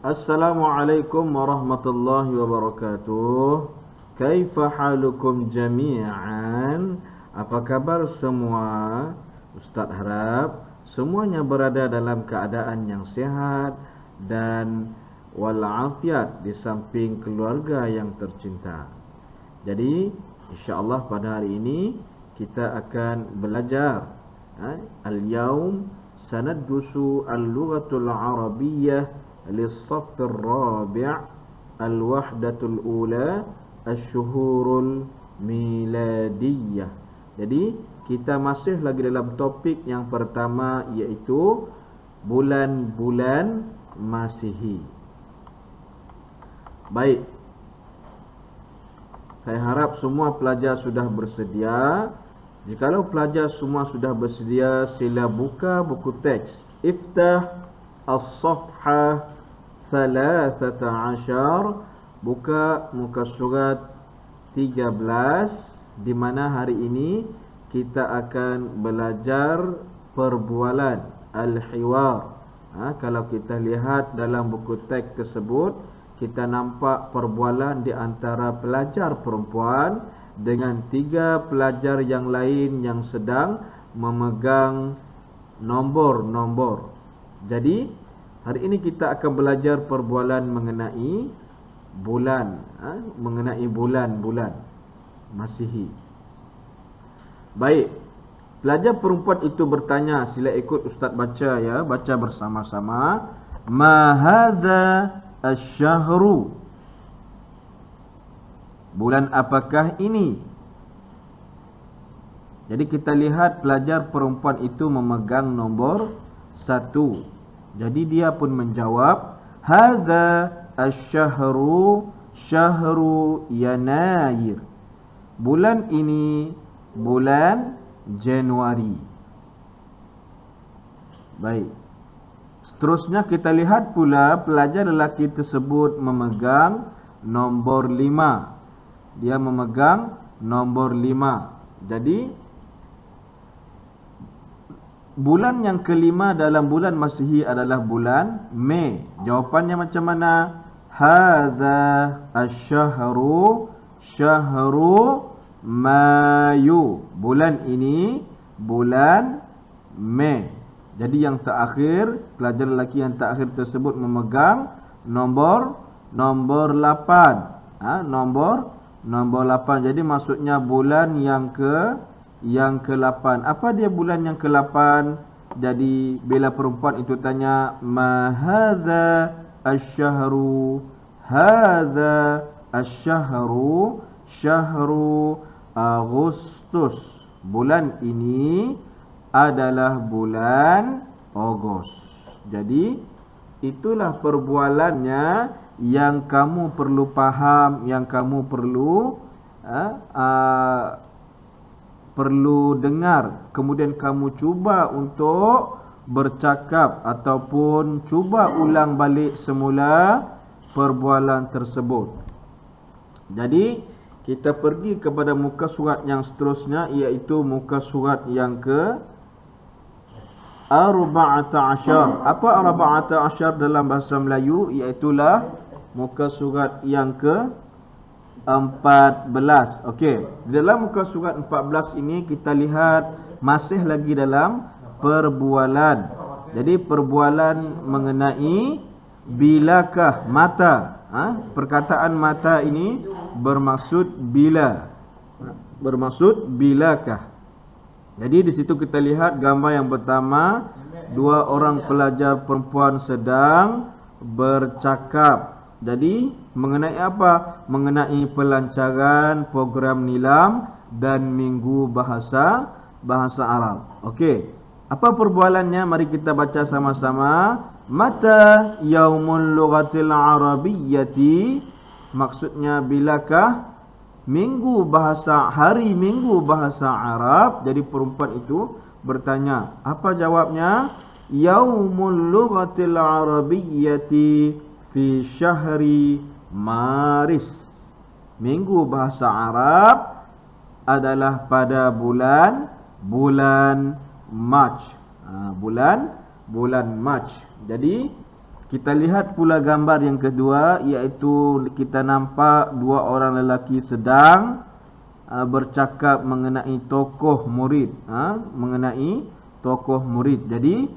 Assalamualaikum warahmatullahi wabarakatuh. Kaifa halukum jami'an? Apa kabar semua? Ustaz harap semuanya berada dalam keadaan yang sihat dan walafiat di samping keluarga yang tercinta. Jadi insya-Allah pada hari ini kita akan belajar al-yaum sanadrusu al-lughatul arabiyyah للصف الرابع الوحدة الأولى الشهور الميلادية. Jadi kita masih lagi dalam topik yang pertama, iaitu bulan-bulan Masihi. Baik, saya harap semua pelajar sudah bersedia. Jikalau pelajar semua sudah bersedia, sila buka buku teks. Iftah As-Safhah 13, buka muka surat 13, di mana hari ini kita akan belajar perbualan al-hiwar. Kalau kita lihat dalam buku teks tersebut, kita nampak perbualan di antara pelajar perempuan dengan 3 pelajar yang lain yang sedang memegang nombor-nombor. Jadi hari ini kita akan belajar perbualan mengenai bulan, mengenai bulan-bulan Masihi. Baik, pelajar perempuan itu bertanya, sila ikut ustaz baca ya, baca bersama-sama. Ma hadza asy-syahru? Bulan apakah ini? Jadi kita lihat pelajar perempuan itu memegang nombor 1. Jadi dia pun menjawab, hadza asy-syahru syahru Yanair. Bulan ini bulan Januari. Baik. Seterusnya kita lihat pula pelajar lelaki tersebut memegang nombor 5. Dia memegang nombor 5. Jadi bulan yang kelima dalam bulan Masihi adalah bulan Mei. Jawapannya macam mana? Hadza asy-syahru syahru Mayu. Bulan ini bulan Mei. Jadi yang terakhir, pelajar lelaki yang terakhir tersebut memegang nombor 8. Nombor 8. Jadi maksudnya bulan yang ke-8. Apa dia bulan yang ke-8? Jadi bila perempuan itu tanya, ma hadza asy-syahru? Hadza asy-syahru syahru Agustus. Bulan ini adalah bulan Ogos. Jadi itulah perbualannya yang kamu perlu faham, yang kamu perlu dengar. Kemudian kamu cuba untuk bercakap ataupun cuba ulang balik semula perbualan tersebut. Jadi kita pergi kepada muka surat yang seterusnya, iaitu muka surat yang ke 14. Apa 14 dalam bahasa Melayu? Iaitulah muka surat yang ke 14. Okey, dalam muka surat 14 ini kita lihat masih lagi dalam perbualan. Jadi perbualan mengenai bilakah mata. Perkataan mata ini bermaksud bila. Bermaksud bilakah. Jadi di situ kita lihat gambar yang pertama, 2 orang pelajar perempuan sedang bercakap. Jadi mengenai apa? Mengenai pelancaran program nilam dan minggu bahasa Arab. Okey. Apa perbualannya? Mari kita baca sama-sama. Mata yaumul lughatil arabiyyati? Maksudnya bilakah hari minggu bahasa Arab? Jadi perempuan itu bertanya. Apa jawabnya? Yaumul lughatil arabiyyati fi syahri Maris. Minggu bahasa Arab adalah pada bulan Mac. Bulan Mac. Jadi Kita lihat pula gambar yang kedua, iaitu kita nampak dua orang lelaki sedang bercakap mengenai tokoh murid, mengenai tokoh murid. Jadi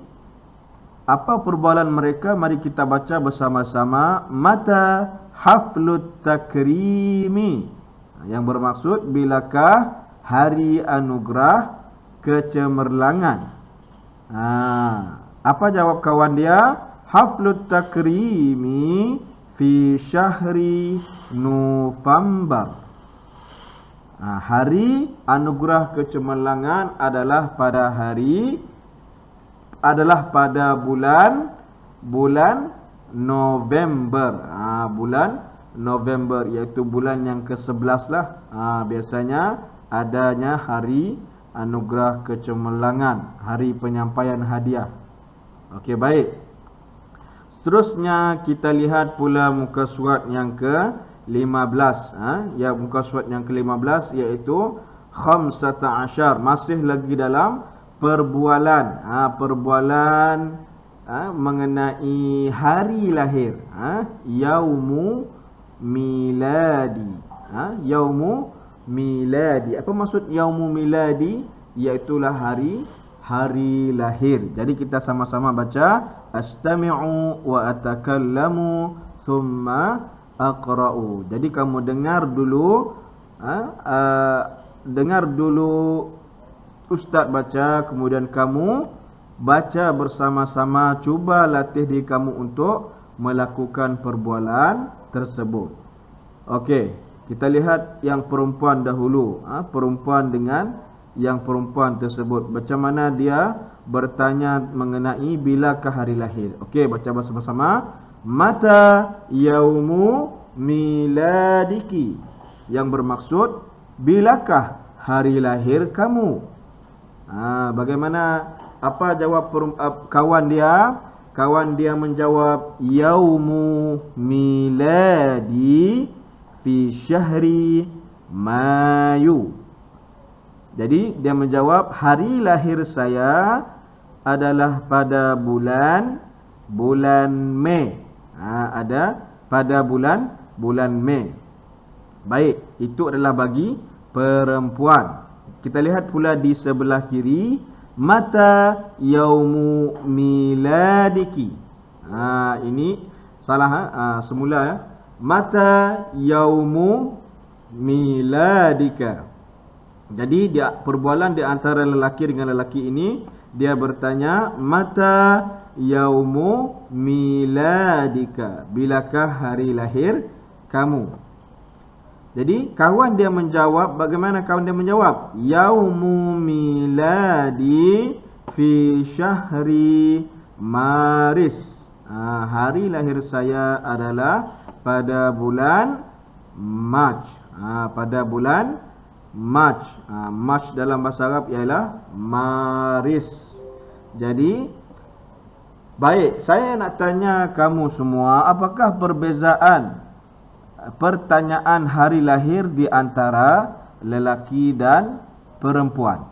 apa perbualan mereka? Mari kita baca bersama-sama. Mata haflut takrimi, yang bermaksud bilakah hari anugerah kecemerlangan. Apa jawab kawan dia? Haflut takrimi fi syahri November. Hari anugerah kecemerlangan adalah pada bulan November. Bulan November, iaitu bulan yang ke-11 lah. Biasanya adanya hari anugerah kecemerlangan, hari penyampaian hadiah. Okey, baik. Seterusnya kita lihat pula muka surat yang ke-15. Muka surat yang ke-15 iaitu 15, masih lagi dalam perbualan. Perbualan mengenai hari lahir. Yaumu miladi. Yaumu miladi. Apa maksud yaumu miladi? Iaitulah hari lahir. Jadi kita sama-sama baca. Astami'u wa atakallamu thumma aqra'u. Jadi kamu dengar dulu, ustaz baca, kemudian kamu baca bersama-sama. Cuba latih diri kamu untuk melakukan perbualan tersebut. Okey, kita lihat yang perempuan dahulu. Perempuan dengan yang perempuan tersebut, macam mana dia bertanya mengenai bilakah hari lahir. Okey, baca bersama-sama. Mata yaumu miladiki, yang bermaksud bilakah hari lahir kamu. Bagaimana, apa jawab kawan dia? Kawan dia menjawab yaumu miladi fi syahri Mayu. Jadi dia menjawab hari lahir saya adalah pada bulan Mei. Ada pada bulan Mei. Baik, itu adalah bagi perempuan. Kita lihat pula di sebelah kiri. Mata yaumu miladiki. Ini salah semula ya. Mata yaumu miladika. Jadi perbualan di antara lelaki dengan lelaki ini, dia bertanya mata yaumu miladika, bilakah hari lahir kamu. Jadi kawan dia menjawab, bagaimana kawan dia menjawab? Yaumu miladi fi syahri Maris. Hari lahir saya adalah pada bulan Mac. Pada bulan Mac. Mac dalam bahasa Arab ialah Maris. Jadi baik, saya nak tanya kamu semua, apakah perbezaan pertanyaan hari lahir di antara lelaki dan perempuan?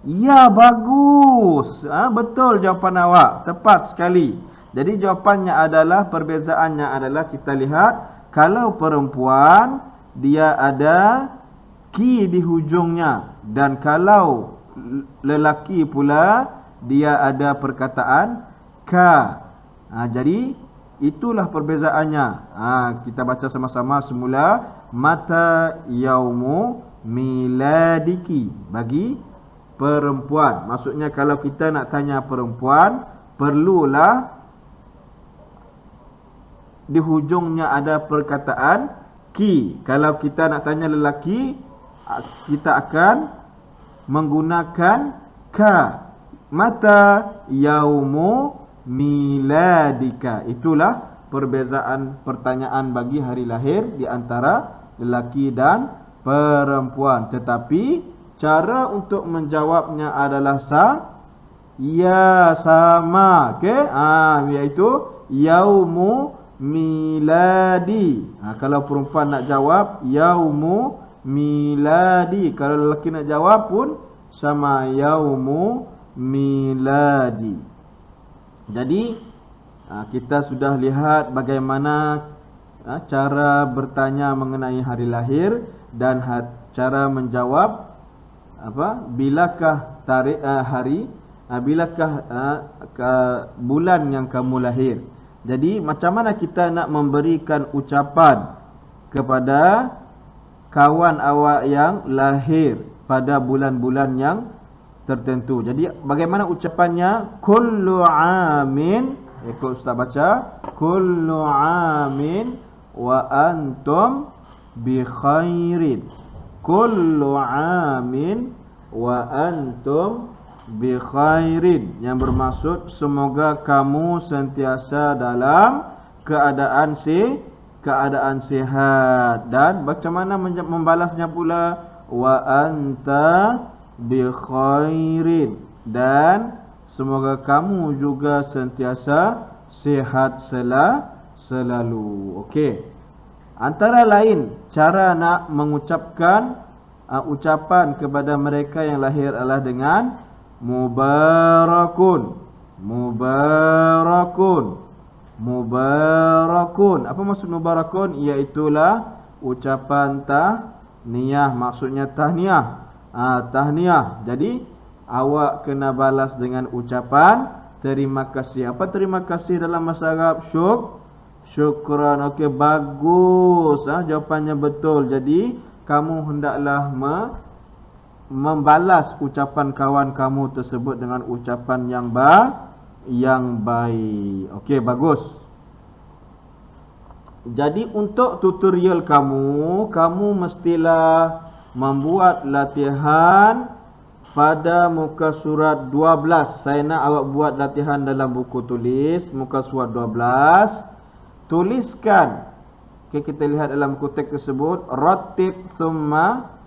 Ya, bagus. Betul jawapan awak. Tepat sekali. Jadi jawapannya adalah, perbezaannya adalah, kita lihat, kalau perempuan dia ada ki di hujungnya, dan kalau lelaki pula dia ada perkataan ka. Jadi itulah perbezaannya. Kita baca sama-sama semula. Mata yaumu miladiki, bagi perempuan. Maksudnya kalau kita nak tanya perempuan, perlulah di hujungnya ada perkataan ki. Kalau kita nak tanya lelaki, kita akan menggunakan ka. Mata yaumu miladika. Itulah perbezaan pertanyaan bagi hari lahir di antara lelaki dan perempuan. Tetapi cara untuk menjawabnya adalah sama. Okey? Iaitu yaumu miladi. Kalau perempuan nak jawab yaumu miladi, kalau lelaki nak jawab pun sama, yaumu miladi. Jadi Kita sudah lihat bagaimana cara bertanya mengenai hari lahir dan cara menjawab bilakah tarikh hari, bilakah bulan yang kamu lahir. Jadi macam mana kita nak memberikan ucapan kepada kawan awak yang lahir pada bulan-bulan yang tertentu. Jadi bagaimana ucapannya? Kullu amin, ikut ustaz baca, kullu amin wa antum bi khairin. Kullu amin wa antum bi khairin, yang bermaksud semoga kamu sentiasa dalam keadaan sihat. Dan macam mana membalasnya pula? Wa anta bi khairin, dan semoga kamu juga sentiasa sihat selalu. Okey. Antara lain cara nak mengucapkan ucapan kepada mereka yang lahir adalah dengan mubarakun. Mubarakun. Apa maksud mubarakun? Iaitulah ucapan tahniah. Maksudnya tahniah. Tahniah. Jadi awak kena balas dengan ucapan terima kasih. Apa terima kasih dalam bahasa Arab? Syukran. Okey, bagus. Jawapannya betul. Jadi kamu hendaklah membalas ucapan kawan kamu tersebut dengan ucapan yang baik. Okey, bagus. Jadi untuk tutorial kamu mestilah membuat latihan pada muka surat 12. Saya nak awak buat latihan dalam buku tulis muka surat 12. Tuliskan. Okay, kita lihat dalam buku teks tersebut, ratib thumma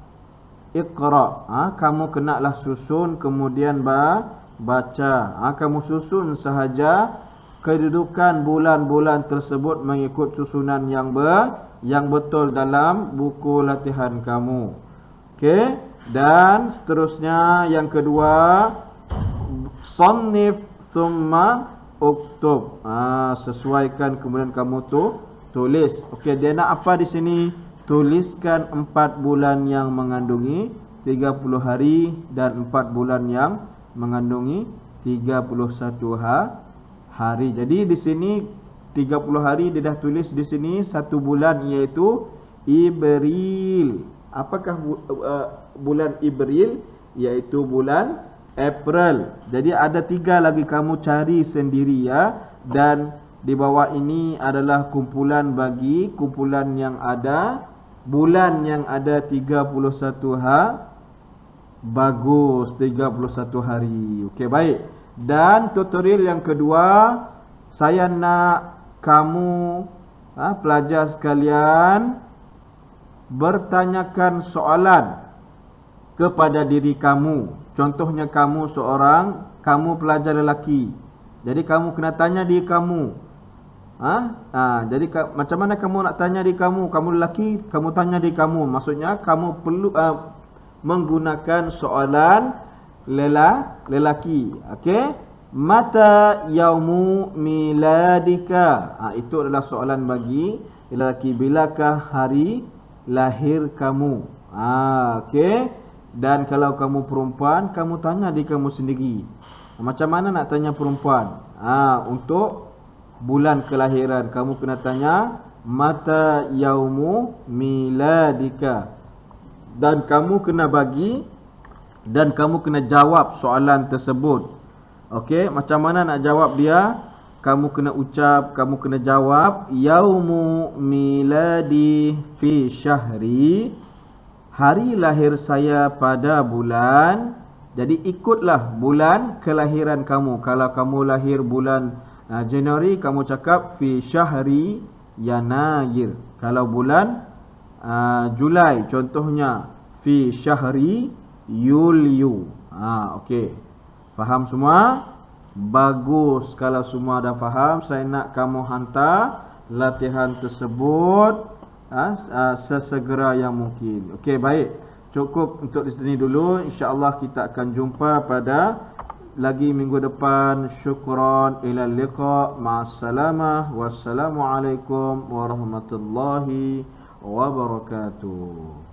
iqra. Kamu kenalah susun kemudian baca. Kamu susun sahaja kedudukan bulan-bulan tersebut mengikut susunan yang betul dalam buku latihan kamu. Okey, dan seterusnya yang kedua, sannif thumma uktub. Sesuaikan kemudian kamu tulis. Okey, dia nak apa di sini? Tuliskan 4 bulan yang mengandungi 30 hari dan 4 bulan yang mengandungi 31 hari. Jadi di sini 30 hari dia dah tulis di sini 1 bulan iaitu Ibril. Apakah bulan Ibril? Iaitu bulan April. Jadi ada 3 lagi, kamu cari sendiri ya. Dan di bawah ini adalah kumpulan bagi kumpulan yang ada bulan yang ada 31 bagus, 31 hari. Okey, baik. Dan tutorial yang kedua, saya nak kamu pelajar sekalian bertanyakan soalan kepada diri kamu. Contohnya kamu pelajar lelaki. Jadi kamu kena tanya diri kamu. Jadi macam mana kamu nak tanya diri kamu? Kamu lelaki, kamu tanya diri kamu. Maksudnya kamu perlu menggunakan soalan lelaki. Okey? Mata yaumu miladika. Itu adalah soalan bagi lelaki. Bilakah hari lahir kamu? Okey? Dan kalau kamu perempuan, kamu tanya diri kamu sendiri. Macam mana nak tanya perempuan? Untuk bulan kelahiran, kamu kena tanya mata yaumu miladika. Dan kamu kena bagi dan kamu kena jawab soalan tersebut. Okey, macam mana nak jawab dia? Kamu kena ucap, kamu kena jawab yaumu miladi fi syahri, hari lahir saya pada bulan. Jadi ikutlah bulan kelahiran kamu. Kalau kamu lahir bulan Januari, kamu cakap fi syahri Yanayir. Kalau bulan Julai, contohnya fi syahri Yulyu. Okey. Faham semua? Bagus. Kalau semua dah faham, saya nak kamu hantar latihan tersebut sesegera yang mungkin. Okey, baik. Cukup untuk di sini dulu. InsyaAllah kita akan jumpa pada lagi minggu depan. Syukran, ila liqa, ma'assalamah, wassalamualaikum warahmatullahi wabarakatuh.